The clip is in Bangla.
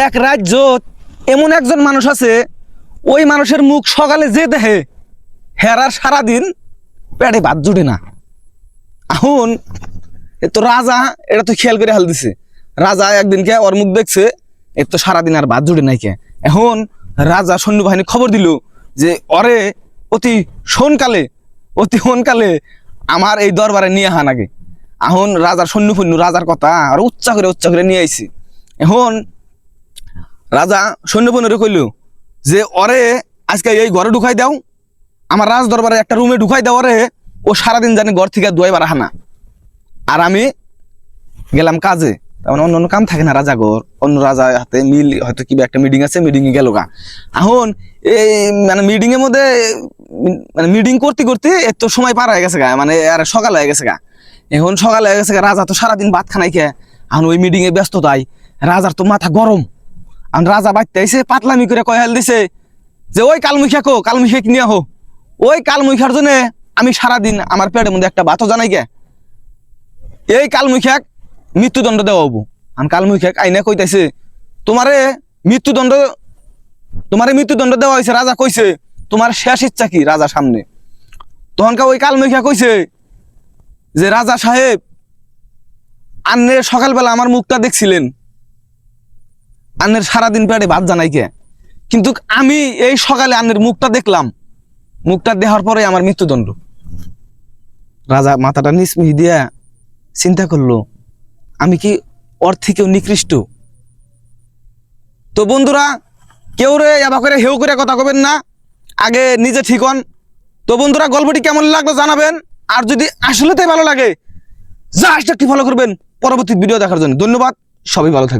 এক রাজ্য এমন একজন মানুষ আছে, ওই মানুষের মুখ সকালে যে দেখে হেরার সারাদিন পেটে ভাত জুটে না। এখন তো রাজা এটা তো খেয়াল করে হাল দিছে। রাজা একদিনকে ওর মুখ দেখছে, এর তো সারাদিন আর ভাত জুটে নাই কে। এখন রাজা সৈন্যবাহিনী খবর দিল যে ওরে অতি সোনকালে আমার এই দরবারে নিয়ে আহান আগে। এখন রাজার সৈন্য রাজার কথা আর উচ্চা করে নিয়ে আইছি। এখন রাজা সৈন্যপণ্যরে কইল যে ওরে আজকে এই ঘরে ঢুকাই দাও, আমার রাজ দরবারে একটা রুমে ঢুকাই দাও ওরে, ও সারাদিন জানি ঘর থেকে দুয়াইবার হানা। আর আমি গেলাম কাজে। তেমন অন্য কাম থাকে না রাজা ঘর, অন্য রাজা হাতে মিল হয়তো কিবা একটা মিটিং আছে, মিটিংয়ে গেল গা। এখন এই মানে মিটিং এর মধ্যে মানে মিটিং করতে এত সময় পার হয়ে গেছে গা, মানে আর সকাল হয়ে গেছে গা। এখন সকাল হয়ে গেছে গা, রাজা তো সারাদিন ভাত খানাই খেয়ে এখন ওই মিটিং এ ব্যস্ততায় রাজার তো মাথা গরম। এখন রাজা বাড়তে আইসে পাতলামি করে কয়াল দিছে যে ওই কালমুখিয়া নিয়ে হো, ওই কালমুখিয়ার জন্য আমি সারাদিন আমার পেটের মধ্যে একটা ভাতও জানাই গে, এই কালমুখিয়াক মৃত্যুদণ্ড দেওয়া হবো। আর কালমুখিয়াক আইনে কইতাছে তোমারে মৃত্যুদণ্ড দেওয়া হয়েছে। রাজা কইছে তোমার শেষ ইচ্ছা কি রাজা সামনে। তখনকার ওই কালমুখিয়া কইছে যে রাজা সাহেব, আন্নের সকালবেলা আমার মুখটা দেখছিলেন, আন্নের সারাদিন পেটে ভাত জানাই কে, কিন্তু আমি এই সকালে আন্নের মুখটা দেখলাম, মুখটা দেখার পরে আমার মৃত্যুদণ্ড। রাজা মাথাটা নিচমিহি দিয়া চিন্তা করলো আমি কি ওর থেকেও নিকৃষ্ট। তো বন্ধুরা, কেউ রে এবার করে হেউ করে কথা কবেন না, আগে নিজে ঠিক হন। তো বন্ধুরা, গল্পটি কেমন লাগলো জানাবেন, আর যদি আসলে তাই ভালো লাগে জাস্ট একটি ফলো করবেন পরবর্তী ভিডিও দেখার জন্য। ধন্যবাদ, সবাই ভালো থাকবেন।